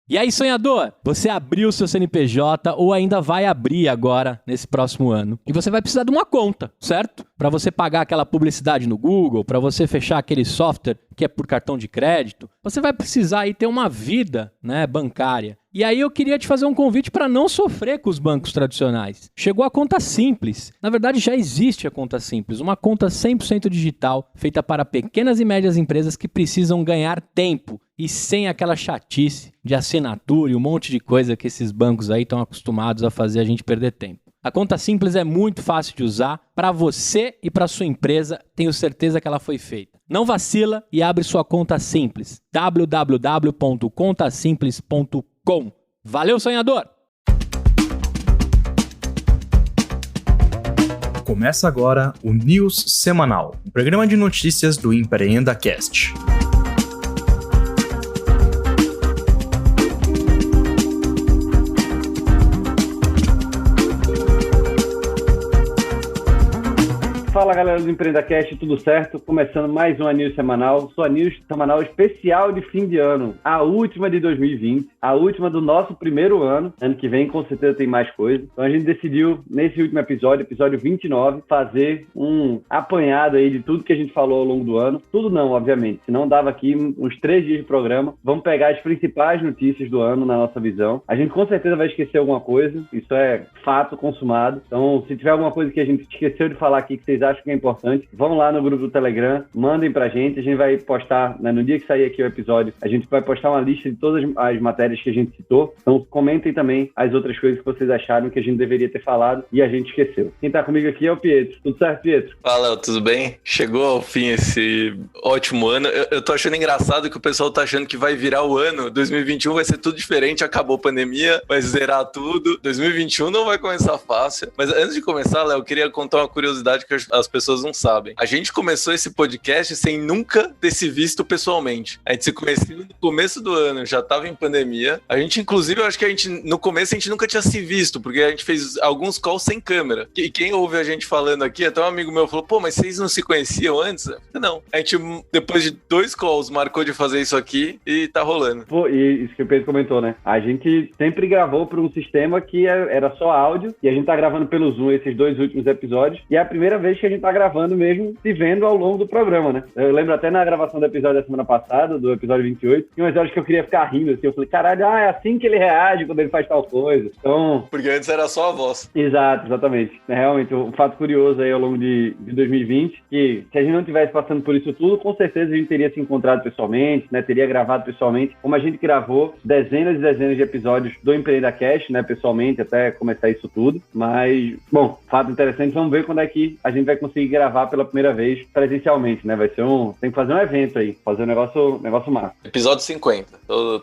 E aí, sonhador, você abriu o seu CNPJ ou ainda vai abrir agora, nesse próximo ano. E você vai precisar de uma conta, certo? Para você pagar aquela publicidade no Google, para você fechar aquele software que é por cartão de crédito. Você vai precisar aí ter uma vida, né, bancária. E aí eu queria te fazer um convite para não sofrer com os bancos tradicionais. Chegou a Conta Simples. Na verdade, já existe a Conta Simples, uma conta 100% digital, feita para pequenas e médias empresas que precisam ganhar tempo e sem aquela chatice de assinatura e um monte de coisa que esses bancos aí estão acostumados a fazer a gente perder tempo. A Conta Simples é muito fácil de usar para você e para sua empresa, tenho certeza que ela foi feita. Não vacila e abre sua conta simples. www.contasimples.com. Valeu, sonhador! Começa agora o News Semanal, um programa de notícias do EmpreendaCast. Fala galera do EmpreendaCast, tudo certo? Começando mais uma News Semanal, sua News Semanal especial de fim de ano, a última de 2020, a última do nosso primeiro ano que vem com certeza tem mais coisa. Então a gente decidiu, nesse último episódio 29, fazer um apanhado aí de tudo que a gente falou ao longo do ano. Tudo não, obviamente, senão dava aqui uns 3 dias de programa. Vamos pegar as principais notícias do ano na nossa visão. A gente com certeza vai esquecer alguma coisa, isso é fato consumado. Então se tiver alguma coisa que a gente esqueceu de falar aqui que vocês acham que é importante, vão lá no grupo do Telegram, mandem pra gente, a gente vai postar, né, no dia que sair aqui o episódio, a gente vai postar uma lista de todas as matérias que a gente citou, então comentem também as outras coisas que vocês acharam que a gente deveria ter falado e a gente esqueceu. Quem tá comigo aqui é o Pietro. Tudo certo, Pietro? Fala, tudo bem? Chegou ao fim esse ótimo ano. Eu tô achando engraçado que o pessoal tá achando que vai virar o ano, 2021 vai ser tudo diferente, acabou a pandemia, vai zerar tudo, 2021 não vai começar fácil. Mas antes de começar, Léo, eu queria contar uma curiosidade que as pessoas não sabem. A gente começou esse podcast sem nunca ter se visto pessoalmente. A gente se conheceu no começo do ano, já tava em pandemia. A gente, inclusive, eu acho que no começo a gente nunca tinha se visto, porque a gente fez alguns calls sem câmera. E quem ouve a gente falando aqui, até um amigo meu falou, pô, mas vocês não se conheciam antes? Não. A gente, depois de 2 calls, marcou de fazer isso aqui e tá rolando. Pô, e isso que o Pedro comentou, né? A gente sempre gravou por um sistema que era só áudio, e a gente tá gravando pelo Zoom esses 2 últimos episódios, e é a primeira vez que a gente tá gravando mesmo, se vendo ao longo do programa, né? Eu lembro até na gravação do episódio da semana passada, do episódio 28, tinha umas horas que eu queria ficar rindo, assim, eu falei, caralho, é assim que ele reage quando ele faz tal coisa. Então... Porque antes era só a voz. Exato, exatamente. É realmente um fato curioso aí ao longo de 2020, que se a gente não tivesse passando por isso tudo, com certeza a gente teria se encontrado pessoalmente, né? Teria gravado pessoalmente, como a gente gravou dezenas e dezenas de episódios do EmpreendaCast, né? Pessoalmente, até começar isso tudo. Mas, bom, fato interessante, vamos ver quando é que a gente vai conseguir gravar pela primeira vez presencialmente, né? Vai ser tem que fazer um evento aí, fazer um negócio massa. Episódio 50,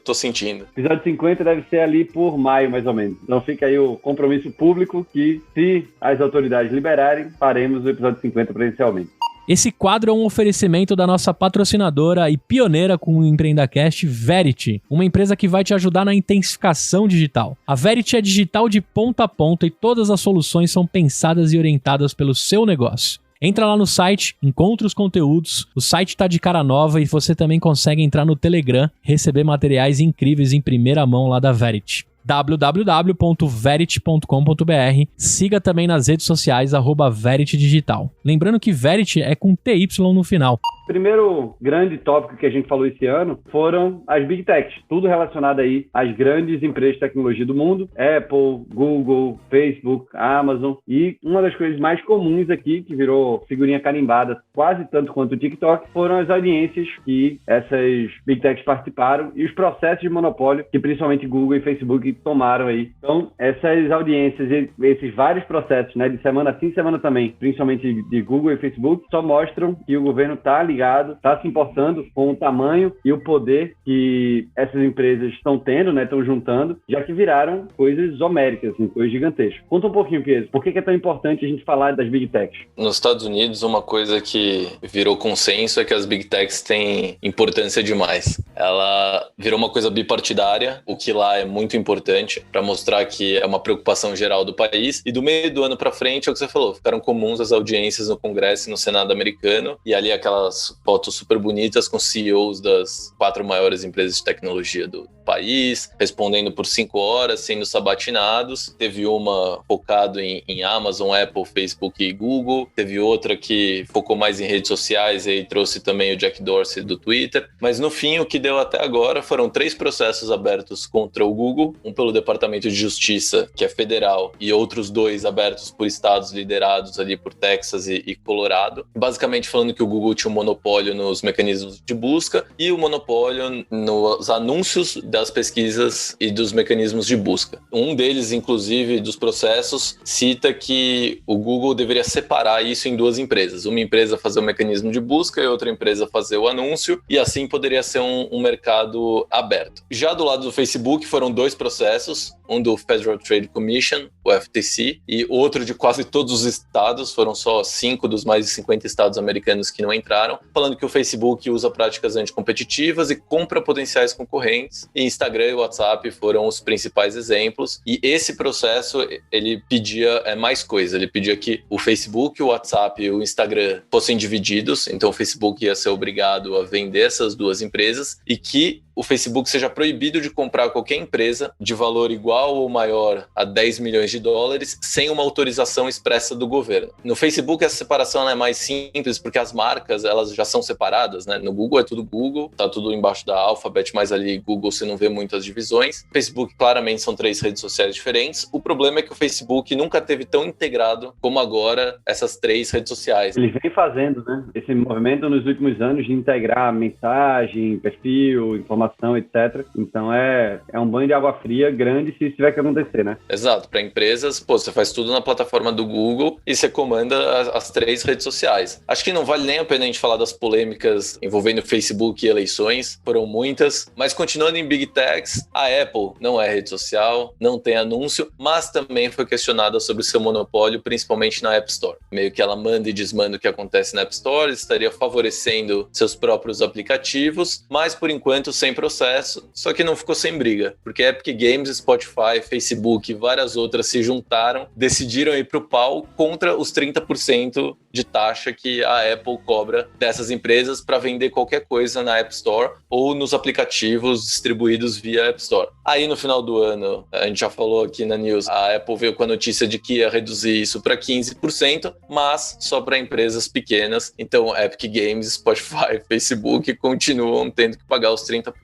tô sentindo. Episódio 50 deve ser ali por maio, mais ou menos. Então fica aí o compromisso público que, se as autoridades liberarem, faremos o episódio 50 presencialmente. Esse quadro é um oferecimento da nossa patrocinadora e pioneira com o EmpreendaCast, Verity, uma empresa que vai te ajudar na intensificação digital. A Verity é digital de ponta a ponta e todas as soluções são pensadas e orientadas pelo seu negócio. Entra lá no site, encontra os conteúdos, o site tá de cara nova e você também consegue entrar no Telegram, receber materiais incríveis em primeira mão lá da Verity. www.verity.com.br. Siga também nas redes sociais @Verity Digital. Lembrando que Verity é com TY no final. Primeiro grande tópico que a gente falou esse ano foram as Big Techs, tudo relacionado aí às grandes empresas de tecnologia do mundo, Apple, Google, Facebook, Amazon, e uma das coisas mais comuns aqui, que virou figurinha carimbada quase tanto quanto o TikTok, foram as audiências que essas Big Techs participaram e os processos de monopólio que principalmente Google e Facebook tomaram aí. Então, essas audiências e esses vários processos, né, de semana sim, semana também, principalmente de Google e Facebook, só mostram que o governo tá ligado, está se importando com o tamanho e o poder que essas empresas estão tendo, né, estão juntando, já que viraram coisas homéricas, assim, coisas gigantescas. Conta um pouquinho, Pedro, por que é tão importante a gente falar das Big Techs? Nos Estados Unidos, uma coisa que virou consenso é que as Big Techs têm importância demais. Ela virou uma coisa bipartidária, o que lá é muito importante para mostrar que é uma preocupação geral do país, e do meio do ano para frente é o que você falou, ficaram comuns as audiências no Congresso e no Senado americano, e ali aquelas umas fotos super bonitas com CEOs das 4 maiores empresas de tecnologia do país, respondendo por 5 horas, sendo sabatinados. Teve uma focado em Amazon, Apple, Facebook e Google. Teve outra que focou mais em redes sociais e trouxe também o Jack Dorsey do Twitter. Mas no fim, o que deu até agora foram 3 processos abertos contra o Google, um pelo Departamento de Justiça, que é federal, e outros 2 abertos por estados liderados ali por Texas e Colorado. Basicamente falando que o Google tinha um monopólio nos mecanismos de busca e o monopólio nos anúncios das pesquisas e dos mecanismos de busca. Um deles, inclusive, dos processos, cita que o Google deveria separar isso em 2 empresas. Uma empresa fazer o mecanismo de busca e outra empresa fazer o anúncio, e assim poderia ser um mercado aberto. Já do lado do Facebook foram 2 processos, um do Federal Trade Commission, o FTC, e outro de quase todos os estados, foram só 5 dos mais de 50 estados americanos que não entraram, falando que o Facebook usa práticas anticompetitivas e compra potenciais concorrentes, e Instagram e WhatsApp foram os principais exemplos. E esse processo, ele pedia mais coisa, ele pedia que o Facebook, o WhatsApp e o Instagram fossem divididos, então o Facebook ia ser obrigado a vender essas 2 empresas, e que o Facebook seja proibido de comprar qualquer empresa de valor igual ou maior a 10 milhões de dólares sem uma autorização expressa do governo. No Facebook, essa separação é mais simples porque as marcas elas já são separadas, né? No Google é tudo Google, tá tudo embaixo da Alphabet, mas ali Google você não vê muitas divisões. Facebook, claramente, são 3 redes sociais diferentes. O problema é que o Facebook nunca teve tão integrado como agora essas 3 redes sociais. Ele vem fazendo, né? Esse movimento nos últimos anos de integrar mensagem, perfil, informação, etc. Então é um banho de água fria grande se isso tiver que acontecer, né? Exato. Para empresas, você faz tudo na plataforma do Google e você comanda as 3 redes sociais. Acho que não vale nem a pena a gente falar das polêmicas envolvendo Facebook e eleições, foram muitas, mas continuando em Big Techs, a Apple não é rede social, não tem anúncio, mas também foi questionada sobre o seu monopólio, principalmente na App Store. Meio que ela manda e desmanda o que acontece na App Store, estaria favorecendo seus próprios aplicativos, mas por enquanto sem processo, só que não ficou sem briga, porque Epic Games, Spotify, Facebook e várias outras se juntaram, decidiram ir pro pau contra os 30% de taxa que a Apple cobra dessas empresas para vender qualquer coisa na App Store ou nos aplicativos distribuídos via App Store. Aí no final do ano, a gente já falou aqui na news, a Apple veio com a notícia de que ia reduzir isso para 15%, mas só para empresas pequenas, então Epic Games, Spotify, Facebook continuam tendo que pagar os 30%.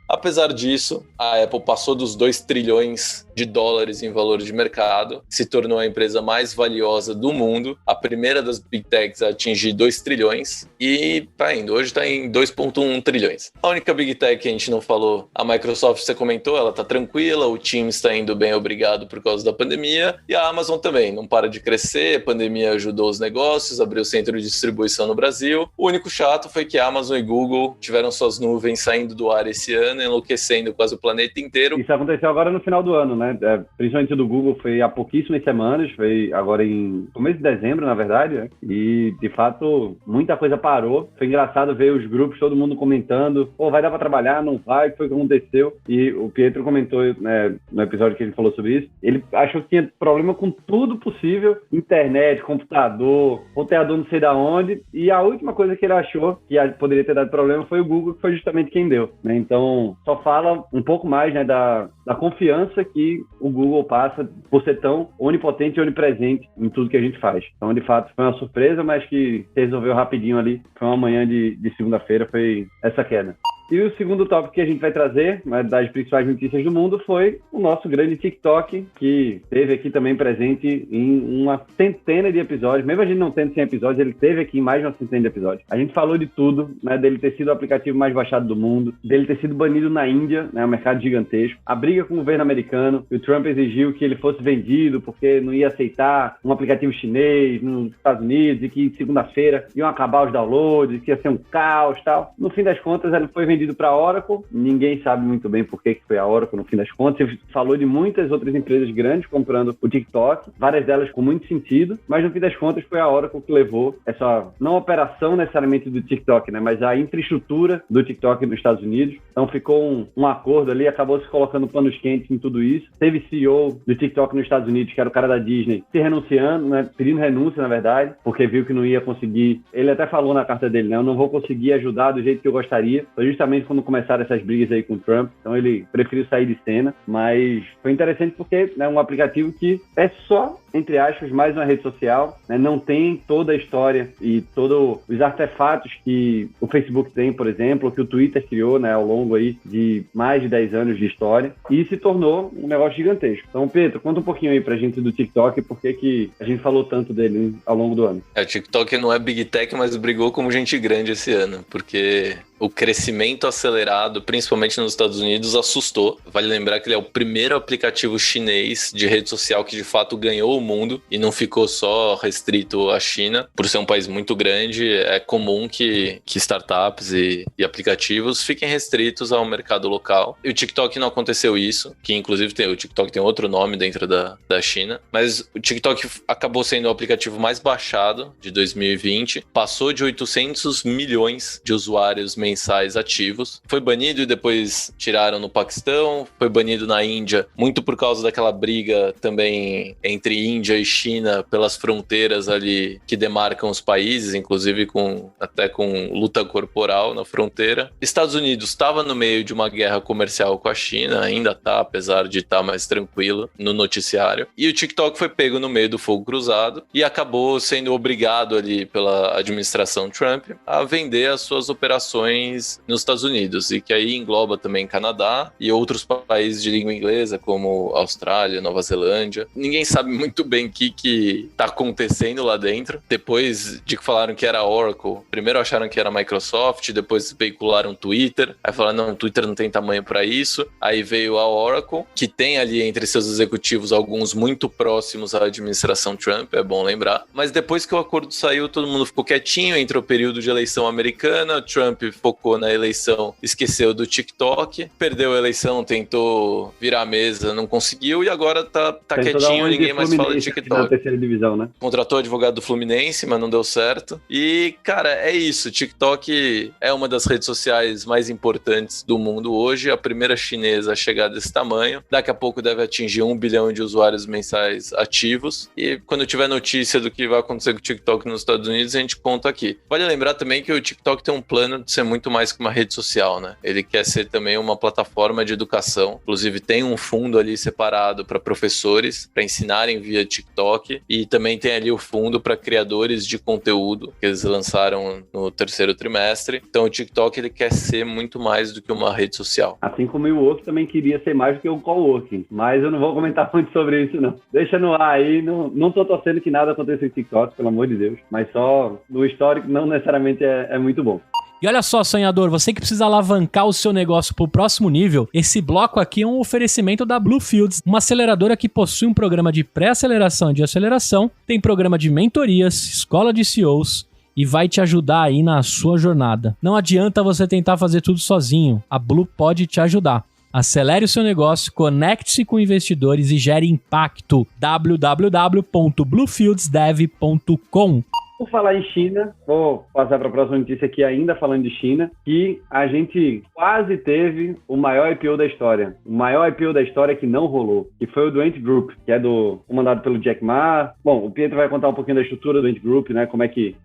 Apesar disso, a Apple passou dos 2 trilhões de dólares em valor de mercado, se tornou a empresa mais valiosa do mundo, a primeira das Big Techs a atingir 2 trilhões e tá indo, hoje tá em 2,1 trilhões. A única Big Tech que a gente não falou, a Microsoft, você comentou, ela tá tranquila, o Teams tá indo bem, obrigado, por causa da pandemia, e a Amazon também, não para de crescer, a pandemia ajudou os negócios, abriu centro de distribuição no Brasil. O único chato foi que a Amazon e Google tiveram suas nuvens saindo do ar esse ano, enlouquecendo quase o planeta inteiro. Isso aconteceu agora no final do ano, né? Principalmente do Google foi há pouquíssimas semanas, foi agora em começo de dezembro, na verdade, né? E de fato muita coisa parou. Foi engraçado ver os grupos, todo mundo comentando, pô, vai dar pra trabalhar, não vai, o que foi que aconteceu? E o Pietro comentou, né, no episódio que ele falou sobre isso, ele achou que tinha problema com tudo possível, internet, computador, roteador não sei da onde, e a última coisa que ele achou que poderia ter dado problema foi o Google, que foi justamente quem deu, né? Então só fala um pouco mais, né, da confiança que o Google passa por ser tão onipotente e onipresente em tudo que a gente faz. Então, de fato, foi uma surpresa, mas que se resolveu rapidinho ali. Foi uma manhã de segunda-feira, foi essa queda. E o segundo tópico que a gente vai trazer, né, das principais notícias do mundo, foi o nosso grande TikTok, que esteve aqui também presente em uma centena de episódios. Mesmo a gente não tendo 100 episódios, ele esteve aqui em mais de uma centena de episódios. A gente falou de tudo, né, dele ter sido o aplicativo mais baixado do mundo, dele ter sido banido na Índia, né, um mercado gigantesco, a briga com o governo americano, que o Trump exigiu que ele fosse vendido porque não ia aceitar um aplicativo chinês nos Estados Unidos e que segunda-feira iam acabar os downloads, que ia ser um caos e tal. No fim das contas, ele foi vendido vendido para a Oracle, ninguém sabe muito bem por que foi a Oracle no fim das contas. Você falou de muitas outras empresas grandes comprando o TikTok, várias delas com muito sentido, mas no fim das contas foi a Oracle que levou essa, não a operação necessariamente do TikTok, né, mas a infraestrutura do TikTok nos Estados Unidos. Então ficou um acordo ali, acabou se colocando panos quentes em tudo isso. Teve CEO do TikTok nos Estados Unidos, que era o cara da Disney, se renunciando, né, pedindo renúncia, na verdade, porque viu que não ia conseguir. Ele até falou na carta dele, né, eu não vou conseguir ajudar do jeito que eu gostaria. Foi justamente quando começaram essas brigas aí com o Trump, então ele preferiu sair de cena, mas foi interessante porque é um aplicativo que é só, entre aspas, mais uma rede social, né, não tem toda a história e todos os artefatos que o Facebook tem, por exemplo, que o Twitter criou, né, ao longo aí de mais de 10 anos de história, e se tornou um negócio gigantesco. Então, Pedro, conta um pouquinho aí pra gente do TikTok, por que a gente falou tanto dele ao longo do ano. O TikTok não é Big Tech, mas brigou como gente grande esse ano, porque o crescimento acelerado, principalmente nos Estados Unidos, assustou. Vale lembrar que ele é o primeiro aplicativo chinês de rede social que de fato ganhou o mundo e não ficou só restrito à China. Por ser um país muito grande, é comum que startups e aplicativos fiquem restritos ao mercado local. E o TikTok não aconteceu isso, que inclusive o TikTok tem outro nome dentro da China, mas o TikTok acabou sendo o aplicativo mais baixado de 2020, passou de 800 milhões de usuários mensais ativos, foi banido e depois tiraram no Paquistão, foi banido na Índia, muito por causa daquela briga também entre Índia e China pelas fronteiras ali que demarcam os países, inclusive até com luta corporal na fronteira. Estados Unidos estava no meio de uma guerra comercial com a China, ainda está, apesar de estar mais tranquilo no noticiário, e o TikTok foi pego no meio do fogo cruzado e acabou sendo obrigado ali pela administração Trump a vender as suas operações nos Estados Unidos, e que aí engloba também Canadá e outros países de língua inglesa, como Austrália, Nova Zelândia. Ninguém sabe muito bem o que tá acontecendo lá dentro. Depois de que falaram que era a Oracle, primeiro acharam que era a Microsoft, depois veicularam Twitter, aí falaram, não, Twitter não tem tamanho para isso. Aí veio a Oracle, que tem ali entre seus executivos alguns muito próximos à administração Trump, é bom lembrar. Mas depois que o acordo saiu, todo mundo ficou quietinho, entrou o período de eleição americana, Trump focou na eleição, esqueceu do TikTok, perdeu a eleição, tentou virar a mesa, não conseguiu, e agora tá quietinho, ninguém mais fala de TikTok. Na terceira divisão, né? Contratou advogado do Fluminense, mas não deu certo. E, cara, é isso. TikTok é uma das redes sociais mais importantes do mundo hoje, a primeira chinesa a chegar desse tamanho. Daqui a pouco deve atingir 1 bilhão de usuários mensais ativos. E quando tiver notícia do que vai acontecer com o TikTok nos Estados Unidos, a gente conta aqui. Vale lembrar também que o TikTok tem um plano de ser muito mais que uma rede social, né? Ele quer ser também uma plataforma de educação. Inclusive, tem um fundo ali separado para professores, para ensinarem via TikTok. E também tem ali o fundo para criadores de conteúdo, que eles lançaram no terceiro trimestre. Então, o TikTok ele quer ser muito mais do que uma rede social. Assim como o WeWork também queria ser mais do que o coworking. Mas eu não vou comentar muito sobre isso, não. Deixa no ar aí. Não tô torcendo que nada aconteça em TikTok, pelo amor de Deus. Mas só no histórico não necessariamente é muito bom. E olha só, sonhador, você que precisa alavancar o seu negócio para o próximo nível, esse bloco aqui é um oferecimento da Bluefields, uma aceleradora que possui um programa de pré-aceleração e de aceleração, tem programa de mentorias, escola de CEOs e vai te ajudar aí na sua jornada. Não adianta você tentar fazer tudo sozinho, a Blue pode te ajudar. Acelere o seu negócio, conecte-se com investidores e gere impacto. www.bluefieldsdev.com. Por falar em China, vou passar para a próxima notícia aqui ainda falando de China, que a gente quase teve o maior IPO da história. O maior IPO da história que não rolou, que foi o do Ant Group, que é comandado pelo Jack Ma. Bom, o Pietro vai contar um pouquinho da estrutura do Ant Group, né?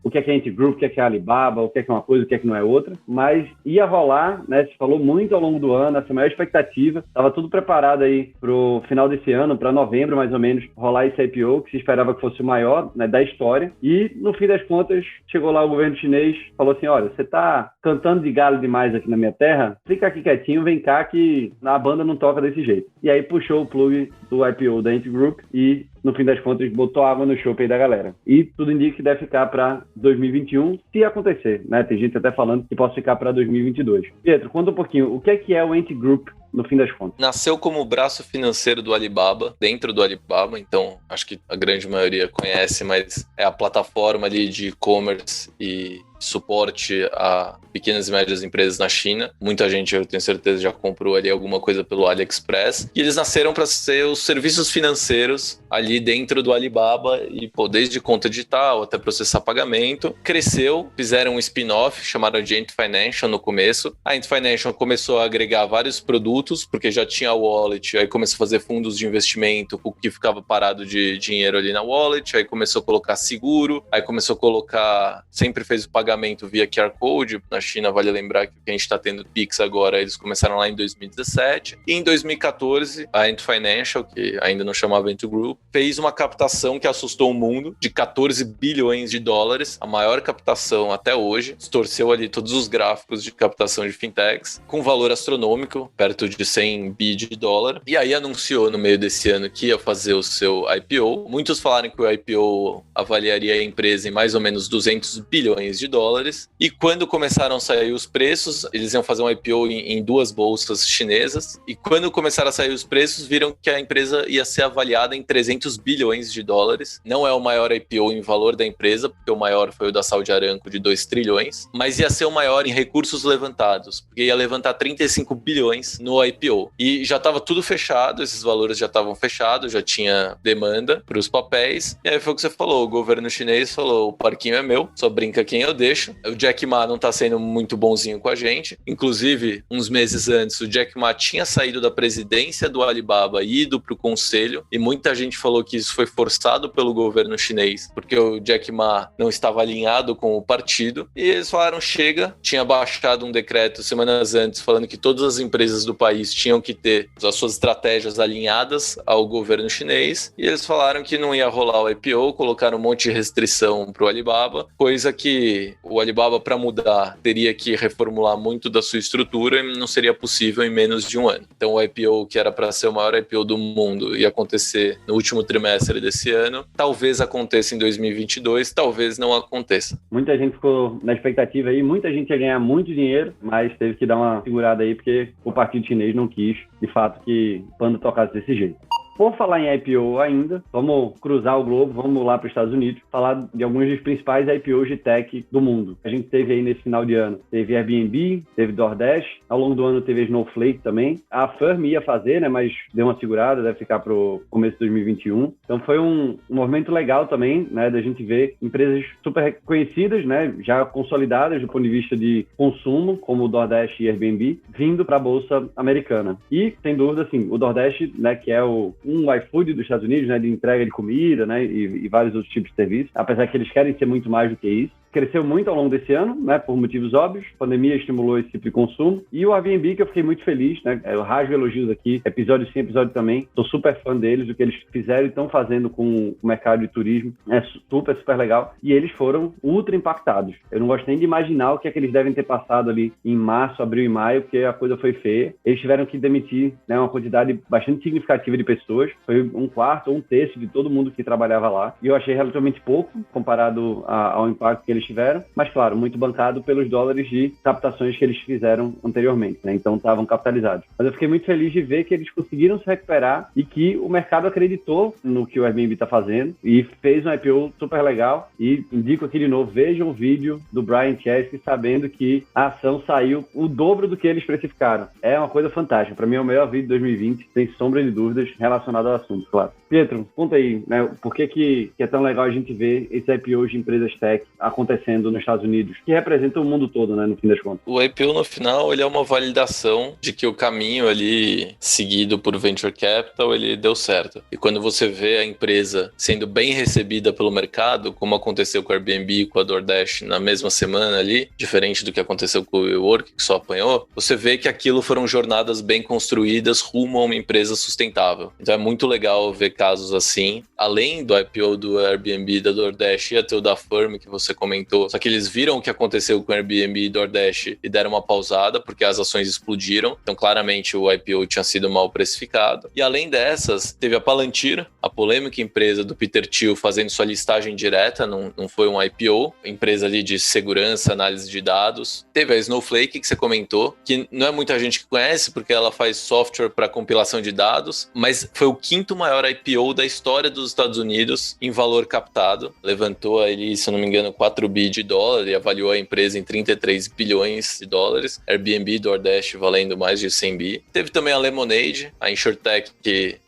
O que é Ant Group, o que é Alibaba, o que é uma coisa, o que não é outra. Mas ia rolar, né? Se falou muito ao longo do ano, essa maior expectativa. Estava tudo preparado aí pro final desse ano, para novembro mais ou menos, rolar esse IPO, que se esperava que fosse o maior, né, da história. E no fim das contas, chegou lá o governo chinês, falou assim, olha, você tá cantando de galho demais aqui na minha terra, fica aqui quietinho, vem cá que a banda não toca desse jeito. E aí puxou o plug do IPO da Ant Group e, no fim das contas, botou água no chope aí da galera. E tudo indica que deve ficar para 2021, se acontecer, né? Tem gente até falando que pode ficar para 2022. Pietro, conta um pouquinho, o que é o Ant Group no fim das contas? Nasceu como braço financeiro do Alibaba, dentro do Alibaba, então acho que a grande maioria conhece, mas é a plataforma ali de e-commerce e suporte a pequenas e médias empresas na China. Muita gente, eu tenho certeza, já comprou ali alguma coisa pelo AliExpress. E eles nasceram para ser os serviços financeiros ali dentro do Alibaba e, desde conta digital até processar pagamento. Cresceu, fizeram um spin-off, chamaram de Ant Financial no começo. A Ant Financial começou a agregar vários produtos, porque já tinha a wallet, aí começou a fazer fundos de investimento, o que ficava parado de dinheiro ali na wallet, aí começou a colocar seguro, aí começou a colocar, sempre fez o pagamento via QR Code. Na China, vale lembrar que a gente está tendo Pix agora, eles começaram lá em 2017. E em 2014, a Ant Financial, que ainda não chamava Ant Group, fez uma captação que assustou o mundo de 14 bilhões de dólares, a maior captação até hoje. Distorceu ali todos os gráficos de captação de fintechs, com valor astronômico, perto de 100 bi de dólar. E aí anunciou no meio desse ano que ia fazer o seu IPO. Muitos falaram que o IPO avaliaria a empresa em mais ou menos 200 bilhões de dólares. E quando começaram a sair os preços, eles iam fazer um IPO em duas bolsas chinesas. E quando começaram a sair os preços, viram que a empresa ia ser avaliada em 300 bilhões de dólares. Não é o maior IPO em valor da empresa, porque o maior foi o da Saudi Aramco de 2 trilhões, mas ia ser o maior em recursos levantados, porque ia levantar 35 bilhões no IPO. E já estava tudo fechado, esses valores já estavam fechados, já tinha demanda para os papéis. E aí foi o que você falou, o governo chinês falou, o parquinho é meu, só brinca quem eu deixo. O Jack Ma não tá sendo muito bonzinho com a gente. Inclusive, uns meses antes, o Jack Ma tinha saído da presidência do Alibaba e ido pro conselho, e muita gente falou que isso foi forçado pelo governo chinês, porque o Jack Ma não estava alinhado com o partido, e eles falaram, chega. Tinha baixado um decreto semanas antes, falando que todas as empresas do país tinham que ter as suas estratégias alinhadas ao governo chinês, e eles falaram que não ia rolar o IPO, colocaram um monte de restrição pro Alibaba, coisa que o Alibaba, para mudar, teria que reformular muito da sua estrutura e não seria possível em menos de um ano. Então o IPO, que era para ser o maior IPO do mundo, ia acontecer no último trimestre desse ano, talvez aconteça em 2022, talvez não aconteça. Muita gente ficou na expectativa aí, muita gente ia ganhar muito dinheiro, mas teve que dar uma segurada aí, porque o partido chinês não quis, de fato, que o panda tocasse desse jeito. Por falar em IPO ainda, vamos cruzar o globo, vamos lá para os Estados Unidos, falar de alguns dos principais IPOs de tech do mundo. A gente teve aí nesse final de ano, teve Airbnb, teve DoorDash, ao longo do ano teve Snowflake também. A Firm ia fazer, né, mas deu uma segurada, deve ficar para o começo de 2021. Então foi um movimento legal também, né, da gente ver empresas super conhecidas, né, já consolidadas do ponto de vista de consumo, como o DoorDash e Airbnb, vindo para a Bolsa Americana. E, sem dúvida, assim, o DoorDash, né, que é um iFood dos Estados Unidos, né, de entrega de comida, né, e vários outros tipos de serviços, apesar que eles querem ser muito mais do que isso. Cresceu muito ao longo desse ano, né, por motivos óbvios. A pandemia estimulou esse tipo de consumo. E o Airbnb, que eu fiquei muito feliz, né? Eu rasgo elogios aqui, episódio sim, episódio também. Sou super fã deles, do que eles fizeram e estão fazendo com o mercado de turismo. É super, super legal. E eles foram ultra impactados. Eu não gosto nem de imaginar o que é que eles devem ter passado ali em março, abril e maio, porque a coisa foi feia. Eles tiveram que demitir, né, uma quantidade bastante significativa de pessoas. Foi 1/4 ou 1/3 de todo mundo que trabalhava lá. E eu achei relativamente pouco, comparado ao impacto que eles tiveram, mas claro, muito bancado pelos dólares de captações que eles fizeram anteriormente, né? Então estavam capitalizados. Mas eu fiquei muito feliz de ver que eles conseguiram se recuperar e que o mercado acreditou no que o Airbnb está fazendo e fez um IPO super legal. E indico aqui de novo, vejam o vídeo do Brian Chesky sabendo que a ação saiu o dobro do que eles precificaram. É uma coisa fantástica. Para mim é o melhor vídeo de 2020, sem sombra de dúvidas, relacionado ao assunto, claro. Pietro, conta aí, né? Por que é tão legal a gente ver esses IPOs de empresas tech acontecendo nos Estados Unidos, que representam o mundo todo, né, no fim das contas. O IPO, no final, ele é uma validação de que o caminho ali seguido por Venture Capital, ele deu certo. E quando você vê a empresa sendo bem recebida pelo mercado, como aconteceu com a Airbnb e com a DoorDash na mesma semana ali, diferente do que aconteceu com o WeWork, que só apanhou, você vê que aquilo foram jornadas bem construídas rumo a uma empresa sustentável. Então muito legal ver casos assim. Além do IPO do Airbnb e da DoorDash, ia ter o da Firm, que você comentou. Só que eles viram o que aconteceu com o Airbnb e DoorDash e deram uma pausada, porque as ações explodiram. Então, claramente, o IPO tinha sido mal precificado. E além dessas, teve a Palantir, a polêmica empresa do Peter Thiel fazendo sua listagem direta, não foi um IPO, empresa ali de segurança, análise de dados. Teve a Snowflake, que você comentou, que não é muita gente que conhece, porque ela faz software para compilação de dados, mas foi o 5º maior IPO da história dos Estados Unidos em valor captado. Levantou ali, se eu não me engano, 4 bi de dólar e avaliou a empresa em 33 bilhões de dólares. Airbnb e DoorDash valendo mais de 100 bi. Teve também a Lemonade, a insurtech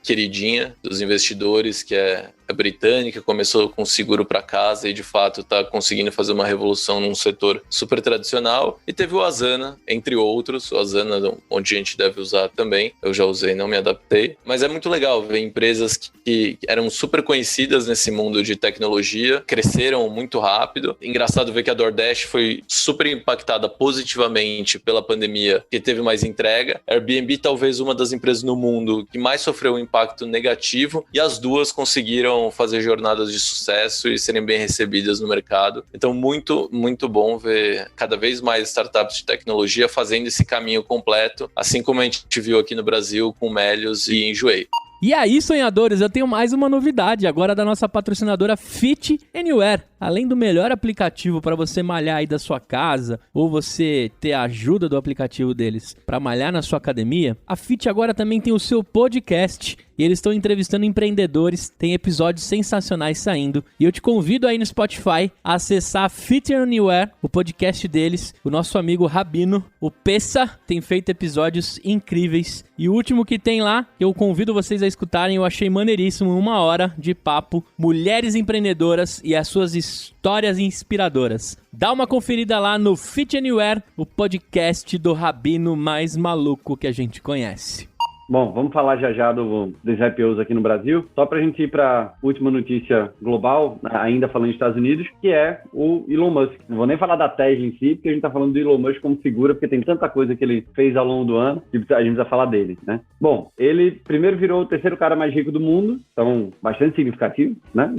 queridinha dos investidores, que é britânica, começou com seguro para casa e de fato está conseguindo fazer uma revolução num setor super tradicional. E teve o Asana, entre outros, o Asana onde a gente deve usar também, eu já usei, não me adaptei, mas é muito legal ver empresas que eram super conhecidas nesse mundo de tecnologia, cresceram muito rápido. Engraçado ver que a DoorDash foi super impactada positivamente pela pandemia, que teve mais entrega. Airbnb talvez uma das empresas no mundo que mais sofreu um impacto negativo, e as duas conseguiram fazer jornadas de sucesso e serem bem recebidas no mercado. Então, muito, muito bom ver cada vez mais startups de tecnologia fazendo esse caminho completo, assim como a gente viu aqui no Brasil com Melios e Enjoei. E aí, sonhadores, eu tenho mais uma novidade agora da nossa patrocinadora Fit Anywhere. Além do melhor aplicativo para você malhar aí da sua casa, ou você ter a ajuda do aplicativo deles para malhar na sua academia, a Fit agora também tem o seu podcast. E eles estão entrevistando empreendedores, tem episódios sensacionais saindo. E eu te convido aí no Spotify a acessar Fit Anywhere, o podcast deles. O nosso amigo Rabino, o Pessa, tem feito episódios incríveis. E o último que tem lá, eu convido vocês a escutarem, eu achei maneiríssimo, 1 hora de papo, mulheres empreendedoras e as suas histórias inspiradoras. Dá uma conferida lá no Fit Anywhere, o podcast do Rabino mais maluco que a gente conhece. Bom, vamos falar já dos IPOs aqui no Brasil. Só para a gente ir para a última notícia global, ainda falando dos Estados Unidos, que é o Elon Musk. Não vou nem falar da Tesla em si, porque a gente está falando do Elon Musk como figura, porque tem tanta coisa que ele fez ao longo do ano, que a gente precisa falar dele, né? Bom, ele primeiro virou o 3º cara mais rico do mundo, então bastante significativo, né?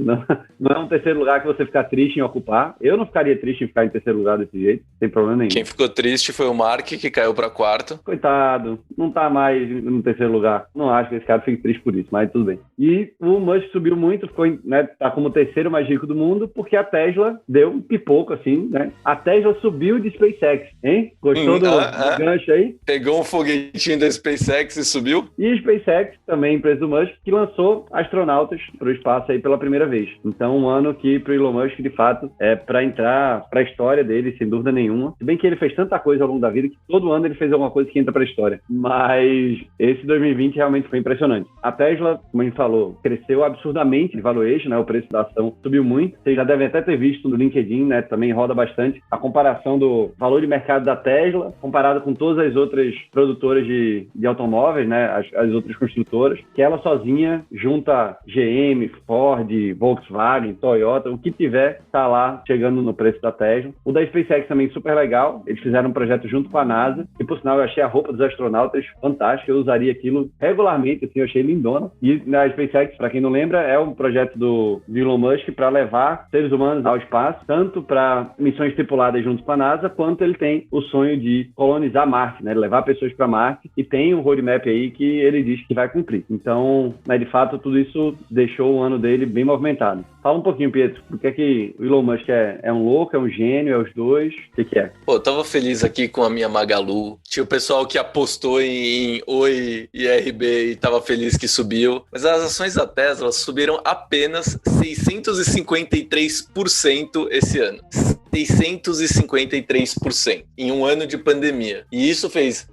Não é um 3º lugar que você ficar triste em ocupar. Eu não ficaria triste em ficar em 3º lugar desse jeito, sem problema nenhum. Quem ficou triste foi o Mark, que caiu para 4º. Coitado, não tá mais no 3º lugar. Não acho que esse cara fique triste por isso, mas tudo bem. E o Musk subiu muito, ficou, né, tá como o 3º mais rico do mundo, porque a Tesla deu um pipoco, assim, né? A Tesla subiu de SpaceX, hein? Gostou do gancho aí? Pegou um foguetinho da SpaceX e subiu? E a SpaceX, também empresa do Musk, que lançou astronautas para o espaço aí pela primeira vez. Então, um ano que pro Elon Musk, de fato, é para entrar para a história dele, sem dúvida nenhuma. Se bem que ele fez tanta coisa ao longo da vida que todo ano ele fez alguma coisa que entra para a história. Mas esse 2020 realmente foi impressionante. A Tesla, como a gente falou, cresceu absurdamente de valuation, né? O preço da ação subiu muito. Vocês já devem até ter visto no LinkedIn, né? Também roda bastante a comparação do valor de mercado da Tesla comparado com todas as outras produtoras de automóveis, né? As outras construtoras, que ela sozinha junta GM, Ford, Volkswagen, Toyota, o que tiver, tá lá chegando no preço da Tesla. O da SpaceX também super legal. Eles fizeram um projeto junto com a NASA e, por sinal, eu achei a roupa dos astronautas fantástica. Eu usaria aquilo regularmente, assim, eu achei lindona. E na SpaceX, para quem não lembra, é um projeto do Elon Musk para levar seres humanos ao espaço, tanto para missões tripuladas junto com a NASA, quanto ele tem o sonho de colonizar Marte, né? Levar pessoas para Marte, e tem um roadmap aí que ele diz que vai cumprir. Então, né, de fato, tudo isso deixou o ano dele bem movimentado. Fala um pouquinho, Pietro, por que o Elon Musk é um louco, é um gênio, é os dois? O que é? Pô, eu tava feliz aqui com a minha Magalu. Tinha o pessoal que apostou em Oi e RB e tava feliz que subiu. Mas as ações da Tesla subiram apenas 653% esse ano. 653% em um ano de pandemia. E isso fez...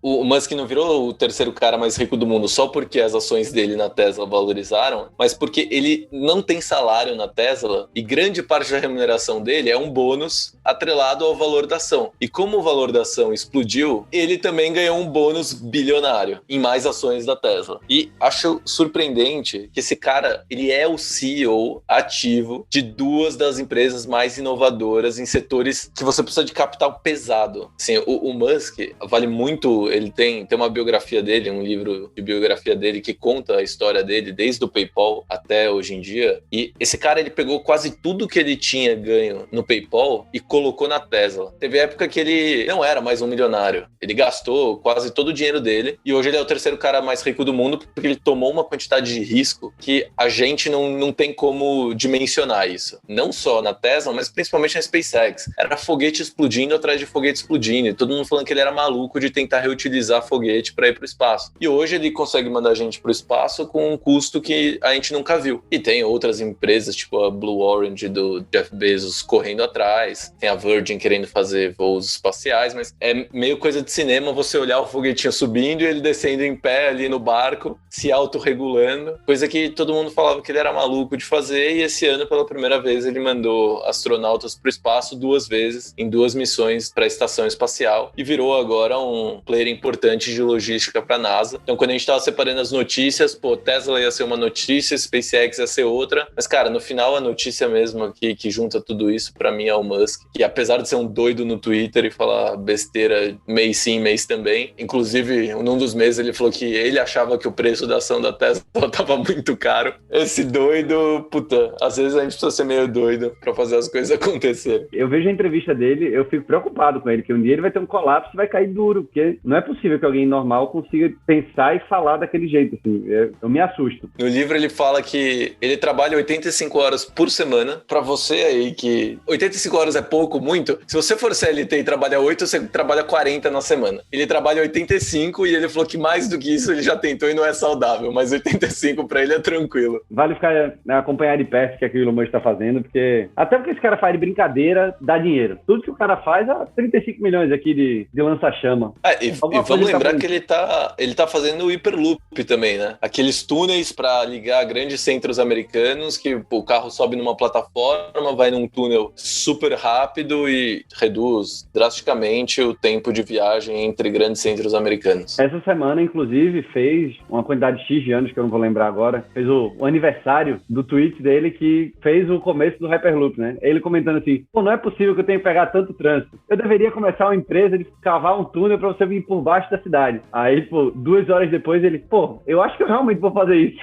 O Musk não virou o 3º cara mais rico do mundo só porque as ações dele na Tesla valorizaram, mas porque ele não tem salário na Tesla e grande parte da remuneração dele é um bônus atrelado ao valor da ação. E como o valor da ação explodiu, ele também ganhou um bônus bilionário em mais ações da Tesla. E acho surpreendente que esse cara, ele é o CEO ativo de 2 das empresas mais inovadoras desenvolvedoras em setores que você precisa de capital pesado. Assim, o Musk vale muito, ele tem uma biografia dele, um livro de biografia dele que conta a história dele desde o PayPal até hoje em dia. E esse cara, ele pegou quase tudo que ele tinha ganho no PayPal e colocou na Tesla. Teve época que ele não era mais um milionário. Ele gastou quase todo o dinheiro dele e hoje ele é o terceiro cara mais rico do mundo porque ele tomou uma quantidade de risco que a gente não tem como dimensionar isso. Não só na Tesla, mas principalmente na SpaceX. Era foguete explodindo atrás de foguete explodindo e todo mundo falando que ele era maluco de tentar reutilizar foguete para ir para o espaço. E hoje ele consegue mandar a gente para o espaço com um custo que a gente nunca viu. E tem outras empresas, tipo a Blue Origin do Jeff Bezos correndo atrás, tem a Virgin querendo fazer voos espaciais, mas é meio coisa de cinema você olhar o foguetinho subindo e ele descendo em pé ali no barco, se autorregulando, coisa que todo mundo falava que ele era maluco de fazer, e esse ano, pela primeira vez, ele mandou astronautas para o espaço 2 vezes, em 2 missões para a estação espacial, e virou agora um player importante de logística para a NASA. Então, quando a gente estava separando as notícias, Tesla ia ser uma notícia, SpaceX ia ser outra, mas, cara, no final, a notícia mesmo aqui, que junta tudo isso, para mim, é o Musk, que apesar de ser um doido no Twitter e falar besteira mês sim, mês também, inclusive, num dos meses ele falou que ele achava que o preço da ação da Tesla estava muito caro. Esse doido, puta, às vezes a gente precisa ser meio doido para fazer as coisas acontecerem. Eu vejo a entrevista dele, eu fico preocupado com ele, que um dia ele vai ter um colapso e vai cair duro, porque não é possível que alguém normal consiga pensar e falar daquele jeito, assim, eu me assusto. No livro ele fala que ele trabalha 85 horas por semana. Pra você aí que 85 horas é pouco, muito, se você for CLT e trabalha 8, você trabalha 40 na semana. Ele trabalha 85 e ele falou que mais do que isso ele já tentou e não é saudável, mas 85 pra ele é tranquilo. Vale ficar, né, acompanhar de perto o que o Elon Musk tá fazendo, porque até porque esse cara faz de brincadeira, dá dinheiro. Tudo que o cara faz, 35 milhões aqui de lança-chama. E vamos lembrar que ele tá fazendo o Hyperloop também, né? Aqueles túneis pra ligar grandes centros americanos, que o carro sobe numa plataforma, vai num túnel super rápido e reduz drasticamente o tempo de viagem entre grandes centros americanos. Essa semana, inclusive, fez uma quantidade X de anos, que eu não vou lembrar agora, fez o aniversário do tweet dele que fez o começo do Hyperloop, né? Ele comentando assim, não é possível que eu tenha que pegar tanto trânsito. Eu deveria começar uma empresa de cavar um túnel pra você vir por baixo da cidade. Aí, 2 horas depois ele, eu acho que eu realmente vou fazer isso.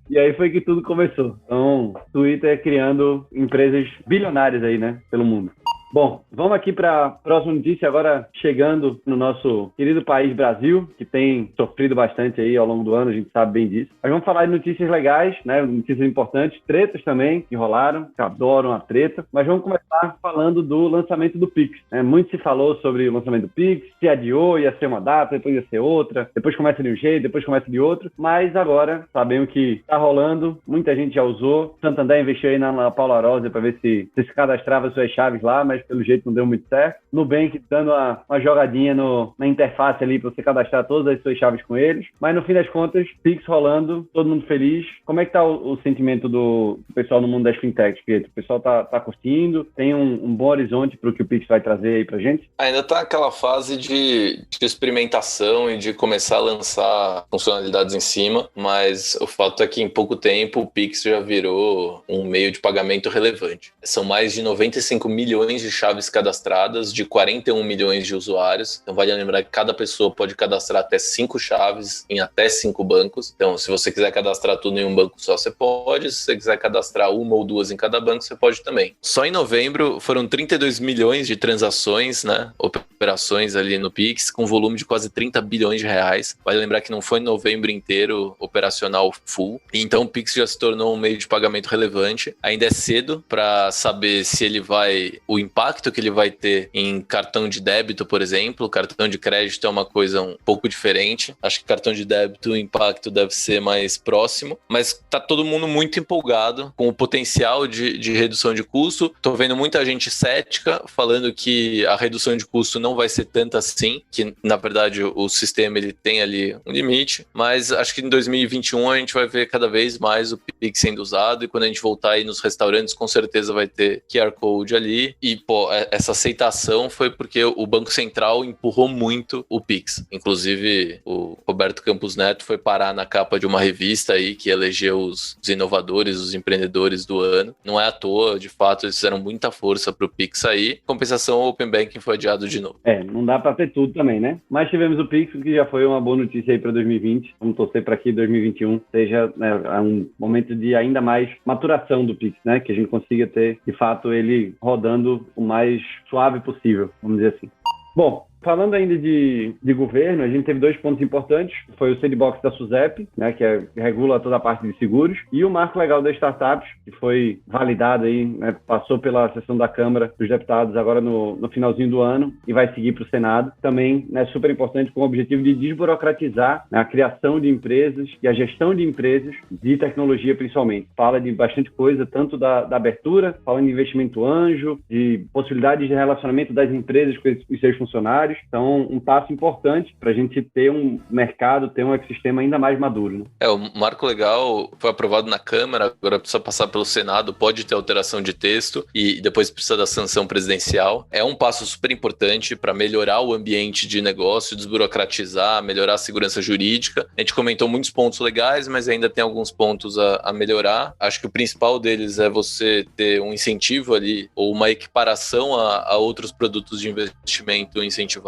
E aí foi que tudo começou. Então, Twitter criando empresas bilionárias aí, né? Pelo mundo. Bom, vamos aqui para a próxima notícia, agora chegando no nosso querido país Brasil, que tem sofrido bastante aí ao longo do ano, a gente sabe bem disso. Mas vamos falar de notícias legais, né? Notícias importantes, tretas também que rolaram, que adoram a treta. Mas vamos começar falando do lançamento do Pix, né? Muito se falou sobre o lançamento do Pix, se adiou, ia ser uma data, depois ia ser outra, depois começa de um jeito, depois começa de outro. Mas agora sabemos que está rolando, muita gente já usou. Santander investiu aí na Paula Rosa para ver se cadastrava suas chaves lá, mas pelo jeito não deu muito certo. Nubank dando uma jogadinha na interface ali para você cadastrar todas as suas chaves com eles. Mas no fim das contas, Pix rolando, todo mundo feliz. Como é que tá o sentimento do pessoal no mundo das fintechs, Pietro? O pessoal tá curtindo? Tem um bom horizonte para o que o Pix vai trazer aí pra gente? Ainda tá aquela fase de experimentação e de começar a lançar funcionalidades em cima, mas o fato é que em pouco tempo o Pix já virou um meio de pagamento relevante. São mais de 95 milhões de chaves cadastradas de 41 milhões de usuários. Então vale lembrar que cada pessoa pode cadastrar até 5 chaves em até 5 bancos. Então se você quiser cadastrar tudo em um banco só, você pode. Se você quiser cadastrar 1 ou 2 em cada banco, você pode também. Só em novembro foram 32 milhões de transações, né? Operações ali no Pix, com volume de quase 30 bilhões de reais. Vale lembrar que não foi em novembro inteiro operacional full. Então o Pix já se tornou um meio de pagamento relevante. Ainda é cedo para saber se ele o impacto que ele vai ter em cartão de débito, por exemplo. Cartão de crédito é uma coisa um pouco diferente. Acho que cartão de débito, o impacto deve ser mais próximo. Mas tá todo mundo muito empolgado com o potencial de redução de custo. Tô vendo muita gente cética falando que a redução de custo não vai ser tanta assim, que na verdade o sistema ele tem ali um limite. Mas acho que em 2021 a gente vai ver cada vez mais o Pix sendo usado, e quando a gente voltar aí nos restaurantes, com certeza vai ter QR Code ali. E essa aceitação foi porque o Banco Central empurrou muito o Pix. Inclusive, o Roberto Campos Neto foi parar na capa de uma revista aí que elegeu os inovadores, os empreendedores do ano. Não é à toa, de fato, eles fizeram muita força pro Pix aí. Em compensação, o Open Banking foi adiado de novo. Não dá pra ter tudo também, né? Mas tivemos o Pix, que já foi uma boa notícia aí pra 2020. Vamos torcer pra que 2021 seja, né, um momento de ainda mais maturação do Pix, né? Que a gente consiga ter, de fato, ele rodando o mais suave possível, vamos dizer assim. Bom, falando ainda de governo, a gente teve 2 pontos importantes. Foi o sandbox da SUSEP, né, que regula toda a parte de seguros, e o marco legal das startups, que foi validado aí, né, passou pela sessão da Câmara dos Deputados agora no finalzinho do ano e vai seguir para o Senado. Também, né, super importante, com o objetivo de desburocratizar, né, a criação de empresas e a gestão de empresas de tecnologia, principalmente. Fala de bastante coisa, tanto da abertura, falando de investimento anjo, de possibilidades de relacionamento das empresas com os seus funcionários. Então, um passo importante para a gente ter um mercado, ter um ecossistema ainda mais maduro, né? O marco legal foi aprovado na Câmara, agora precisa passar pelo Senado, pode ter alteração de texto e depois precisa da sanção presidencial. É um passo super importante para melhorar o ambiente de negócio, desburocratizar, melhorar a segurança jurídica. A gente comentou muitos pontos legais, mas ainda tem alguns pontos a melhorar. Acho que o principal deles é você ter um incentivo ali, ou uma equiparação a outros produtos de investimento incentivados,